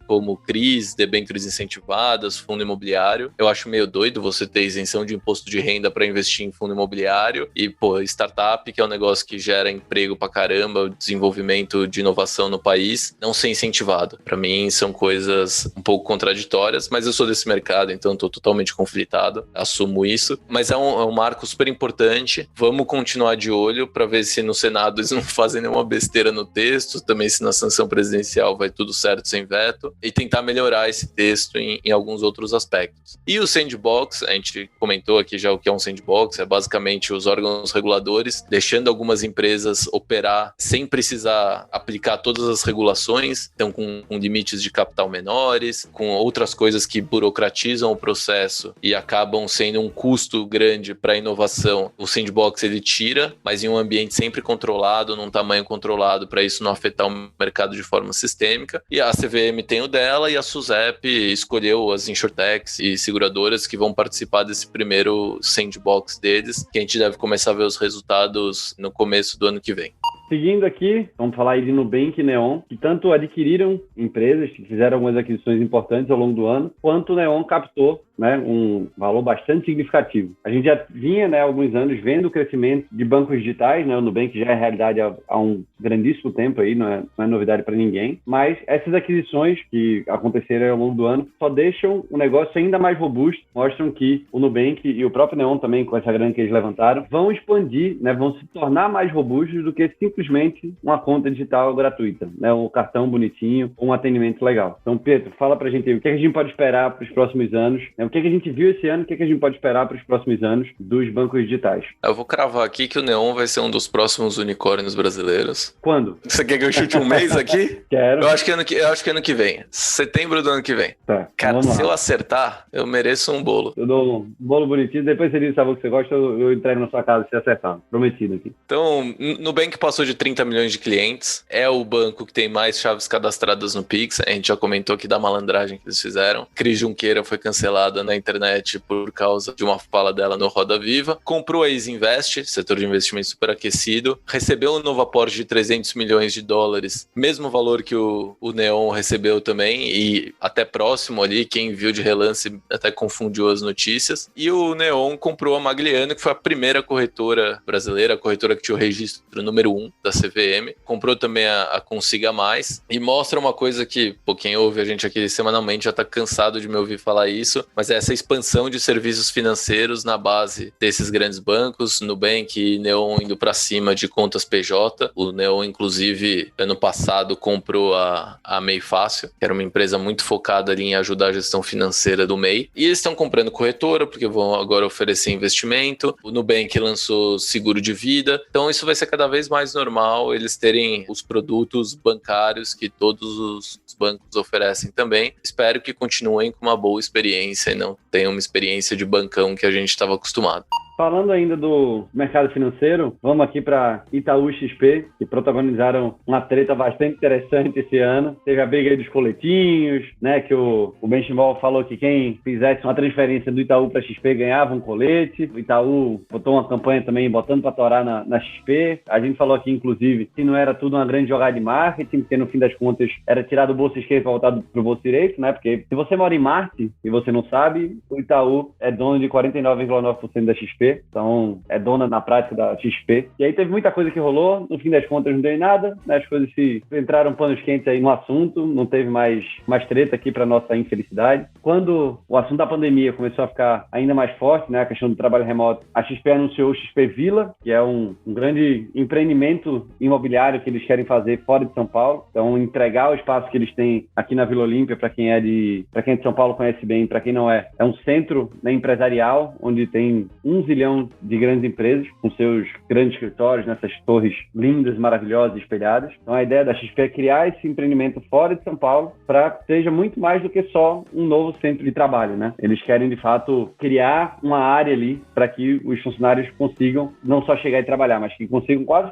como CRIs, debêntures incentivadas, fundo imobiliário. Eu acho meio doido você ter isenção de imposto de renda para investir em fundo imobiliário e, startup, que é um negócio que gera emprego pra caramba, desenvolvimento de inovação no país, não ser incentivado. Para mim, são coisas um pouco contraditórias, mas eu sou desse mercado, então estou totalmente conflitado, assumo isso. Mas é um marco super importante. Vamos continuar de olho para ver se no Senado eles não fazem nenhuma besteira no texto, também se na sanção presidencial vai tudo certo sem veto, e tentar melhorar esse texto em alguns outros aspectos. E o sandbox, a gente comentou aqui já o que é um sandbox, é basicamente os órgãos reguladores deixando algumas empresas operar sem precisar aplicar todas as regulações, então com limites de capital menores, com outras coisas que burocratizam o processo e acabam sendo um custo grande para a inovação. O sandbox ele tira, mas em um ambiente sempre controlado, num tamanho controlado, para isso não afetar o mercado de forma sistêmica. E a CVM tem o dela e a SUSEP escolheu as insurtechs e seguradoras que vão participar desse primeiro sandbox deles, que a gente deve começar a ver os resultados no começo do ano que vem. Seguindo aqui, vamos falar aí de Nubank e Neon, que tanto adquiriram empresas, que fizeram algumas aquisições importantes ao longo do ano, quanto o Neon captou, né, um valor bastante significativo. A gente já vinha, né, há alguns anos vendo o crescimento de bancos digitais, né, o Nubank já é realidade há um grandíssimo tempo aí, não é novidade para ninguém, mas essas aquisições que aconteceram ao longo do ano só deixam o negócio ainda mais robusto, mostram que o Nubank e o próprio Neon também, com essa grana que eles levantaram, vão expandir, né, vão se tornar mais robustos do que simplesmente uma conta digital gratuita, né, um cartão bonitinho, um atendimento legal. Então, Pedro, fala pra gente aí, o que a gente pode esperar para os próximos anos, né, o que a gente viu esse ano, o que a gente pode esperar para os próximos anos dos bancos digitais? Eu vou cravar aqui que o Neon vai ser um dos próximos unicórnios brasileiros. Quando? Você quer que eu chute um mês aqui? Quero. Eu acho que ano que vem. Setembro do ano que vem. Tá, cara, se eu acertar, eu mereço um bolo. Eu dou um bolo bonitinho, depois você diz o sabor que você gosta, eu entrego na sua casa se acertar. Prometido aqui. Então, Nubank passou de 30 milhões de clientes. É o banco que tem mais chaves cadastradas no Pix. A gente já comentou aqui da malandragem que eles fizeram. Cris Junqueira foi cancelada na internet por causa de uma fala dela no Roda Viva. Comprou a Isinvest, setor de investimento superaquecido. Recebeu um novo aporte de 300 milhões de dólares, mesmo valor que o Neon recebeu também, e até próximo ali, quem viu de relance até confundiu as notícias. E o Neon comprou a Magliano, que foi a primeira corretora brasileira, a corretora que tinha o registro número 1 da CVM. Comprou também a Consiga Mais, e mostra uma coisa que, quem ouve a gente aqui semanalmente já tá cansado de me ouvir falar isso, mas é essa expansão de serviços financeiros na base desses grandes bancos, Nubank e Neon indo para cima de contas PJ. O Neon, inclusive, ano passado comprou a MEI Fácil, que era uma empresa muito focada ali em ajudar a gestão financeira do MEI. E eles estão comprando corretora, porque vão agora oferecer investimento. O Nubank lançou seguro de vida. Então isso vai ser cada vez mais normal, eles terem os produtos bancários que todos os bancos oferecem também. Espero que continuem com uma boa experiência e não tenham uma experiência de bancão que a gente estava acostumado. Falando ainda do mercado financeiro, vamos aqui para Itaú e XP, que protagonizaram uma treta bastante interessante esse ano. Teve a briga aí dos coletinhos, né? Que o Benchimol falou que quem fizesse uma transferência do Itaú para XP ganhava um colete. O Itaú botou uma campanha também botando para torar na XP. A gente falou aqui, inclusive, que não era tudo uma grande jogada de marketing, porque no fim das contas era tirar do bolso esquerdo para voltar pro bolso direito, né? Porque se você mora em Marte e você não sabe, o Itaú é dono de 49,9% da XP, então é dona na prática da XP. E aí teve muita coisa que rolou, no fim das contas não deu em nada, né? As coisas se entraram panos quentes aí no assunto, não teve mais treta aqui para nossa infelicidade. Quando o assunto da pandemia começou a ficar ainda mais forte, né? A questão do trabalho remoto, a XP anunciou o XP Vila, que é um grande empreendimento imobiliário que eles querem fazer fora de São Paulo. Então, entregar o espaço que eles têm aqui na Vila Olímpia, para quem é de São Paulo conhece bem, para quem não é um centro, né, empresarial, onde tem 1 zilhão de grandes empresas, com seus grandes escritórios, nessas torres lindas, maravilhosas, espelhadas. Então, a ideia da XP é criar esse empreendimento fora de São Paulo para que seja muito mais do que só um novo centro de trabalho, né? Eles querem, de fato, criar uma área ali para que os funcionários consigam não só chegar e trabalhar, mas que consigam quase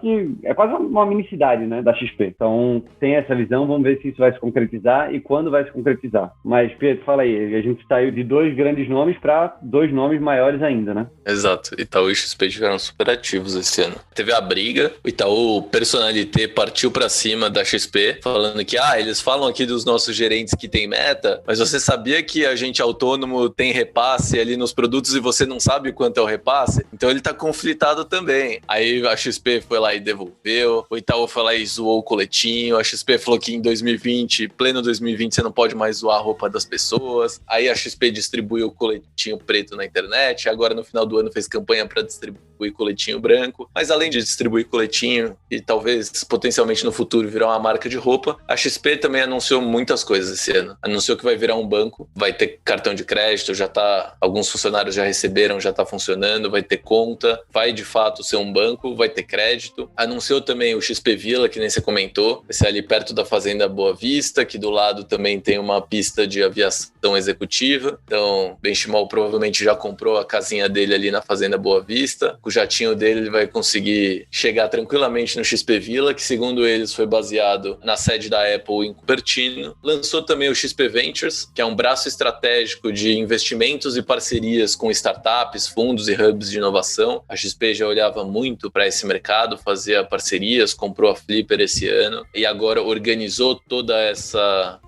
uma mini cidade, né, da XP. Então, tem essa visão, vamos ver se isso vai se concretizar e quando vai se concretizar. Mas, Pedro, fala aí, a gente saiu de 2 grandes nomes para 2 nomes maiores ainda, né? Exato. Itaú e XP tiveram super ativos esse ano. Teve a briga, o Itaú Personalité partiu pra cima da XP, falando que, eles falam aqui dos nossos gerentes que tem meta, mas você sabia que a gente autônomo tem repasse ali nos produtos e você não sabe quanto é o repasse? Então ele tá conflitado também. Aí a XP foi lá e devolveu, o Itaú foi lá e zoou o coletinho, a XP falou que em 2020, pleno 2020, você não pode mais zoar a roupa das pessoas. Aí a XP distribuiu o coletinho preto na internet, agora no final do ano fez campanha para distribuir coletinho branco. Mas além de distribuir coletinho e talvez potencialmente no futuro virar uma marca de roupa, a XP também anunciou muitas coisas esse ano. Anunciou que vai virar um banco, vai ter cartão de crédito, alguns funcionários já receberam, já tá funcionando, vai ter conta, vai de fato ser um banco, vai ter crédito. Anunciou também o XP Vila, que nem você comentou, vai ser ali perto da Fazenda Boa Vista, que do lado também tem uma pista de aviação executiva. Então, Benchimol provavelmente já comprou a casinha dele ali na Fazenda Boa Vista. Com o jatinho dele, ele vai conseguir chegar tranquilamente no XP Vila, que segundo eles foi baseado na sede da Apple em Cupertino. Lançou também o XP Ventures, que é um braço estratégico de investimentos e parcerias com startups, fundos e hubs de inovação. A XP já olhava muito para esse mercado, fazia parcerias, comprou a Flipper esse ano e agora organizou toda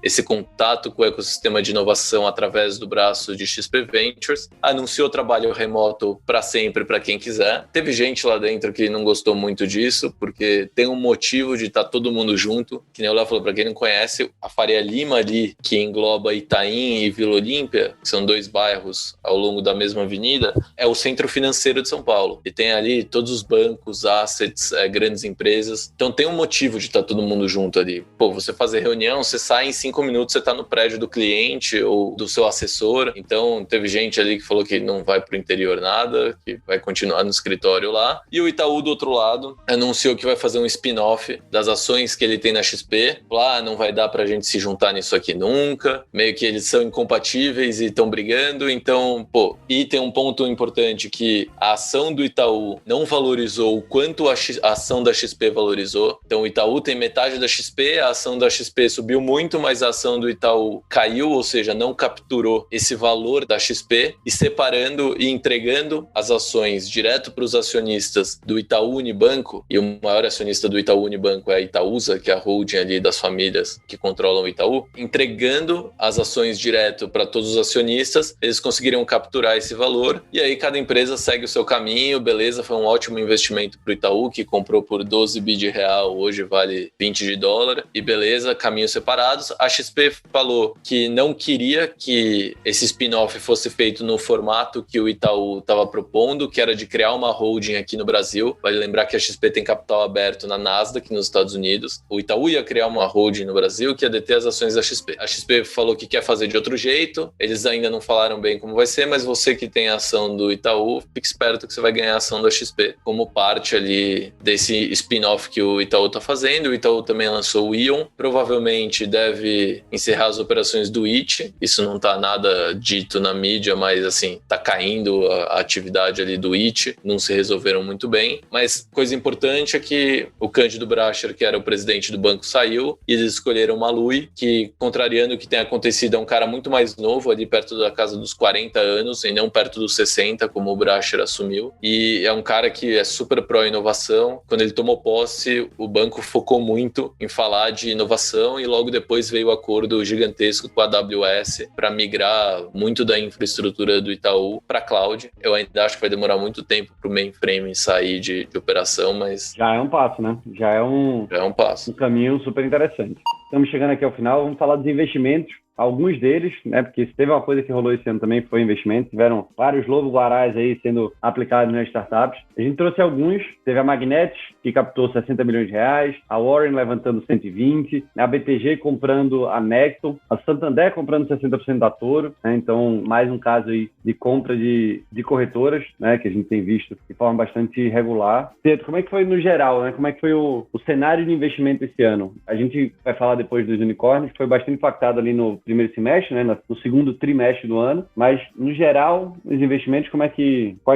esse contato com o ecossistema de inovação através do braço de XP Ventures. Anunciou trabalho remoto para sempre para quem quiser. Teve gente lá dentro que não gostou muito disso, porque tem um motivo de estar todo mundo junto. Que nem o Léo falou, para quem não conhece, a Faria Lima ali, que engloba Itaim e Vila Olímpia, que são 2 bairros ao longo da mesma avenida, é o centro financeiro de São Paulo. E tem ali todos os bancos, assets, grandes empresas. Então tem um motivo de estar todo mundo junto ali. Pô, você fazer reunião, você sai em 5 minutos, você está no prédio do cliente ou do seu assessor. Então teve gente ali que falou que não vai pro interior nada, que vai continuar no escritório lá. E o Itaú, do outro lado, anunciou que vai fazer um spin-off das ações que ele tem na XP. Não vai dar pra gente se juntar nisso aqui nunca. Meio que eles são incompatíveis e estão brigando. Então, e tem um ponto importante que a ação do Itaú não valorizou o quanto a ação da XP valorizou. Então, o Itaú tem metade da XP, a ação da XP subiu muito, mas a ação do Itaú caiu, ou seja, não capturou esse valor da XP, e separando e entregando as ações direto para os acionistas do Itaú Unibanco, e o maior acionista do Itaú Unibanco é a Itaúsa, que é a holding ali das famílias que controlam o Itaú, entregando as ações direto para todos os acionistas, eles conseguiriam capturar esse valor, e aí cada empresa segue o seu caminho, beleza, foi um ótimo investimento para o Itaú, que comprou por 12 bi de real, hoje vale 20 de dólar, e beleza, caminhos separados. A XP falou que não queria que esse spin-off fosse feito no formato que o Itaú estava propondo, que era de criar uma holding aqui no Brasil. Vale lembrar que a XP tem capital aberto na Nasdaq, nos Estados Unidos. O Itaú ia criar uma holding no Brasil que ia deter as ações da XP. A XP falou que quer fazer de outro jeito, eles ainda não falaram bem como vai ser, mas você que tem a ação do Itaú, fique esperto que você vai ganhar a ação da XP como parte ali desse spin-off que o Itaú está fazendo. O Itaú também lançou o Ion, provavelmente deve encerrar as operações do IT. Isso não está nada dito na mídia, mas assim, está caindo a atividade ali do IT, não se resolveram muito bem. Mas coisa importante é que o Cândido Bracher, que era o presidente do banco, saiu e eles escolheram o Malui, que, contrariando o que tem acontecido, é um cara muito mais novo, ali perto da casa dos 40 anos e não perto dos 60, como o Bracher assumiu. E é um cara que é super pró-inovação. Quando ele tomou posse, o banco focou muito em falar de inovação e logo depois veio o acordo gigantesco com a AWS para migrar muito da infraestrutura do Itaú para cloud. Eu ainda acho que vai demorar muito tempo para o mainframe sair de operação, mas... Já é um passo, né? Já é um passo. Um caminho super interessante. Estamos chegando aqui ao final, vamos falar dos investimentos. Alguns deles, né, porque se teve uma coisa que rolou esse ano também foi investimento, tiveram vários lobo-guarais aí sendo aplicados nas startups. A gente trouxe alguns, teve a Magnet, que captou 60 milhões de reais, a Warren levantando 120, a BTG comprando a Necton, a Santander comprando 60% da Toro, né, então mais um caso aí de compra de corretoras, né, que a gente tem visto de forma bastante regular. Pedro, como é que foi no geral, né, como é que foi o cenário de investimento esse ano? A gente vai falar depois dos unicórnios, foi bastante impactado ali no primeiro semestre, né, no segundo trimestre do ano, mas no geral, os investimentos, qual é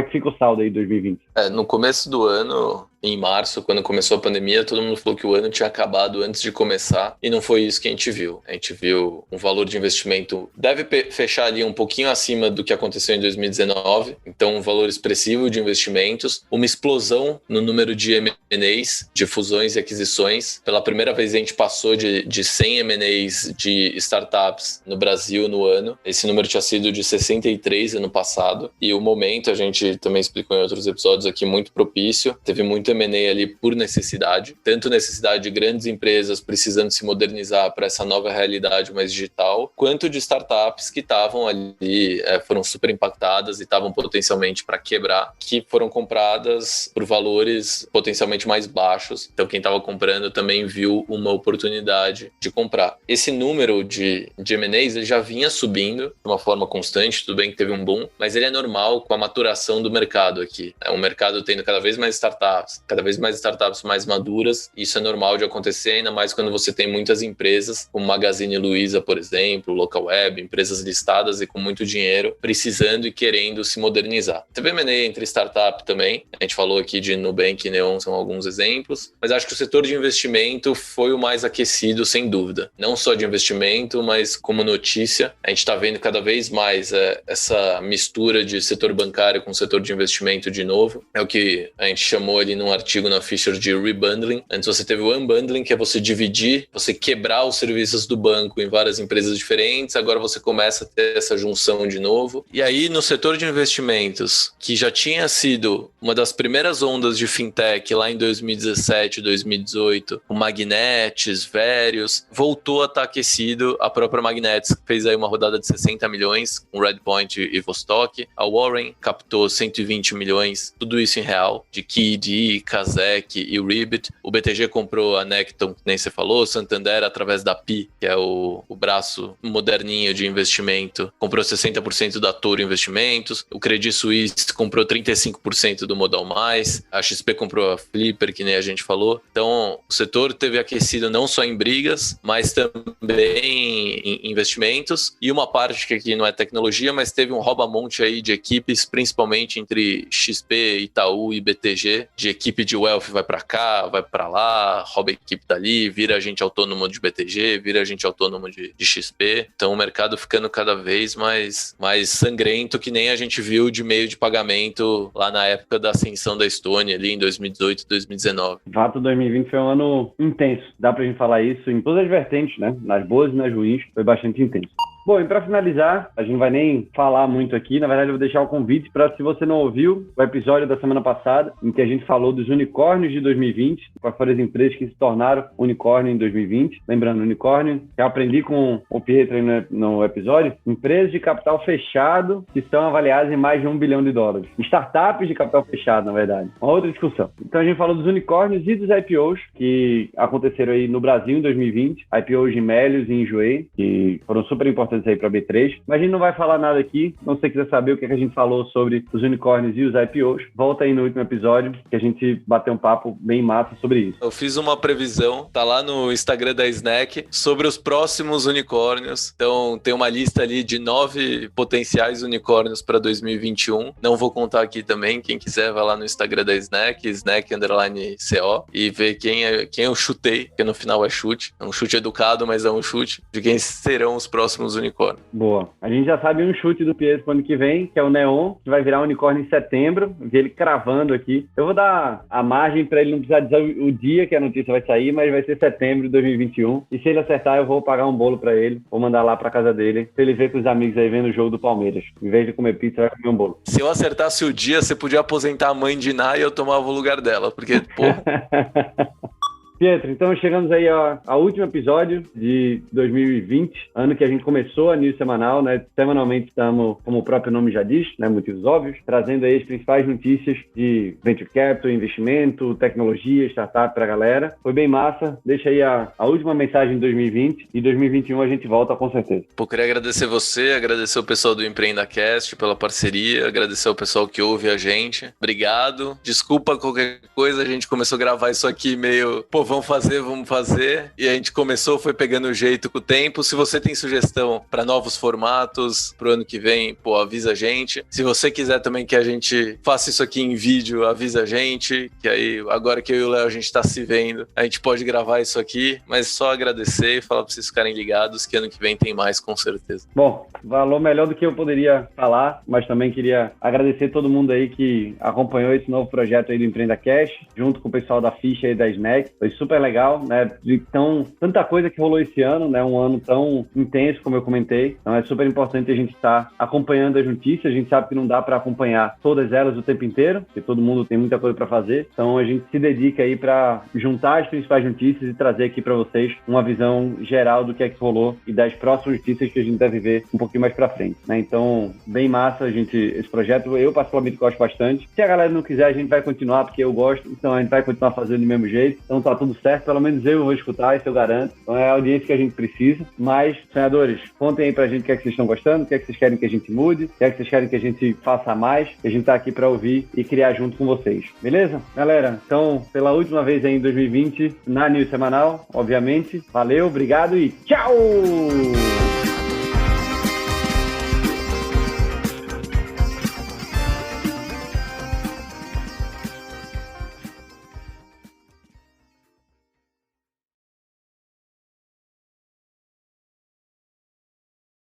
que fica o saldo aí de 2020? No começo do ano, em março, quando começou a pandemia, todo mundo falou que o ano tinha acabado antes de começar e não foi isso que a gente viu. A gente viu um valor de investimento, deve fechar ali um pouquinho acima do que aconteceu em 2019, então um valor expressivo de investimentos, uma explosão no número de M&As, de fusões e aquisições. Pela primeira vez a gente passou de 100 M&As de startups no Brasil no ano. Esse número tinha sido de 63 ano passado e o momento, a gente também explicou em outros episódios aqui, muito propício. Teve muito M&A ali por necessidade, tanto necessidade de grandes empresas precisando se modernizar para essa nova realidade mais digital, quanto de startups que estavam ali, foram super impactadas e estavam potencialmente para quebrar, que foram compradas por valores potencialmente mais baixos. Então quem estava comprando também viu uma oportunidade de comprar. Esse número de M&As ele já vinha subindo de uma forma constante, tudo bem que teve um boom, mas ele é normal com a maturação do mercado aqui. O mercado tendo cada vez mais startups mais maduras, isso é normal de acontecer, ainda mais quando você tem muitas empresas, como Magazine Luiza, por exemplo, Localweb, empresas listadas e com muito dinheiro, precisando e querendo se modernizar. Teve M&A entre startup também, a gente falou aqui de Nubank e Neon, são alguns exemplos, mas acho que o setor de investimento foi o mais aquecido, sem dúvida. Não só de investimento, mas como notícia, a gente está vendo cada vez mais essa mistura de setor bancário com setor de investimento de novo. É o que a gente chamou ali num artigo na Fisher de rebundling. Antes você teve o unbundling, que é você dividir, você quebrar os serviços do banco em várias empresas diferentes, agora você começa a ter essa junção de novo. E aí no setor de investimentos, que já tinha sido uma das primeiras ondas de fintech lá em 2017, 2018, o Magnetes, Verius, voltou a estar aquecido. A própria Magnetes fez aí uma rodada de 60 milhões com Redpoint e Vostok. A Warren captou 120 milhões, tudo isso em real, de KeyD, Kazek e Ribbit. O BTG comprou a Necton, que nem você falou, Santander através da Pi, que é o braço moderninho de investimento, comprou 60% da Toro Investimentos. O Credit Suisse comprou 35% do Modal Mais. A XP comprou a Flipper, que nem a gente falou. Então, o setor teve aquecido não só em brigas, mas também em investimentos. E uma parte que aqui não é tecnologia, mas teve um rouba-monte aí de equipes, principalmente entre XP, Itaú e BTG, de equipe de wealth vai para cá, vai para lá, rouba a equipe dali, vira agente autônomo de BTG, vira agente autônomo de XP. Então o mercado ficando cada vez mais sangrento, que nem a gente viu de meio de pagamento lá na época da ascensão da Estônia, ali em 2018, 2019. De fato, 2020 foi um ano intenso. Dá pra gente falar isso em todas as vertentes, né? Nas boas e nas ruins, foi bastante intenso. Bom, e para finalizar, a gente não vai nem falar muito aqui, na verdade eu vou deixar o convite para, se você não ouviu o episódio da semana passada, em que a gente falou dos unicórnios de 2020, quais foram as empresas que se tornaram unicórnio em 2020. Lembrando, unicórnio, eu aprendi com o Pietro no episódio, empresas de capital fechado que estão avaliadas em mais de $1 bilhão. Startups de capital fechado, na verdade. Uma outra discussão. Então a gente falou dos unicórnios e dos IPOs que aconteceram aí no Brasil em 2020, IPOs de Melius e Enjoei, que foram super importantes aí para a B3. Mas a gente não vai falar nada aqui. Então, se você quiser saber o que a gente falou sobre os unicórnios e os IPOs, volta aí no último episódio que a gente bateu um papo bem massa sobre isso. Eu fiz uma previsão, tá lá no Instagram da Snack, sobre os próximos unicórnios. Então, tem uma lista ali de 9 potenciais unicórnios para 2021. Não vou contar aqui também. Quem quiser, vai lá no Instagram da Snack, Snack_CO, e ver quem eu chutei, porque no final é chute. É um chute educado, mas é um chute de quem serão os próximos unicórnios. Boa. A gente já sabe um chute do Pietro pro ano que vem, que é o Neon, que vai virar unicórnio em setembro. Vi ele cravando aqui. Eu vou dar a margem para ele não precisar dizer o dia que a notícia vai sair, mas vai ser setembro de 2021. E se ele acertar, eu vou pagar um bolo para ele. Vou mandar lá pra casa dele, pra ele ver com os amigos aí vendo o jogo do Palmeiras. Em vez de comer pizza, vai comer um bolo. Se eu acertasse o dia, você podia aposentar a mãe de Ná e eu tomava o lugar dela, porque, porra... Pietro, então chegamos aí ao último episódio de 2020, ano que a gente começou a News Semanal, né? Semanalmente estamos, como o próprio nome já diz, né? Motivos óbvios, trazendo aí as principais notícias de Venture Capital, investimento, tecnologia, startup pra galera. Foi bem massa. Deixa aí a última mensagem de 2020 e 2021 a gente volta com certeza. Pô, queria agradecer você, agradecer o pessoal do EmpreendaCast pela parceria, agradecer o pessoal que ouve a gente. Obrigado. Desculpa qualquer coisa, a gente começou a gravar isso aqui meio... Pô, vamos fazer. E a gente começou, foi pegando o jeito com o tempo. Se você tem sugestão para novos formatos pro ano que vem, pô, avisa a gente. Se você quiser também que a gente faça isso aqui em vídeo, avisa a gente. Que aí, agora que eu e o Léo a gente tá se vendo, a gente pode gravar isso aqui. Mas só agradecer e falar pra vocês ficarem ligados que ano que vem tem mais, com certeza. Bom, valor melhor do que eu poderia falar, mas também queria agradecer todo mundo aí que acompanhou esse novo projeto aí do EmpreendaCast, junto com o pessoal da Ficha e da Snack. Foi super legal, né? Então, tanta coisa que rolou esse ano, né? Um ano tão intenso, como eu comentei. Então, é super importante a gente estar acompanhando as notícias. A gente sabe que não dá para acompanhar todas elas o tempo inteiro, porque todo mundo tem muita coisa para fazer. Então, a gente se dedica aí para juntar as principais notícias e trazer aqui para vocês uma visão geral do que é que rolou e das próximas notícias que a gente deve ver um pouquinho mais para frente, né? Então, bem massa esse projeto. Eu, particularmente, gosto bastante. Se a galera não quiser, a gente vai continuar, porque eu gosto. Então, a gente vai continuar fazendo do mesmo jeito. Então, tá tudo certo, pelo menos eu vou escutar, isso eu garanto. Então é a audiência que a gente precisa. Mas, sonhadores, contem aí pra gente o que é que vocês estão gostando, o que é que vocês querem que a gente mude, o que é que vocês querem que a gente faça mais, que a gente tá aqui pra ouvir e criar junto com vocês. Beleza? Galera, então, pela última vez aí em 2020, na News Semanal, obviamente. Valeu, obrigado e tchau!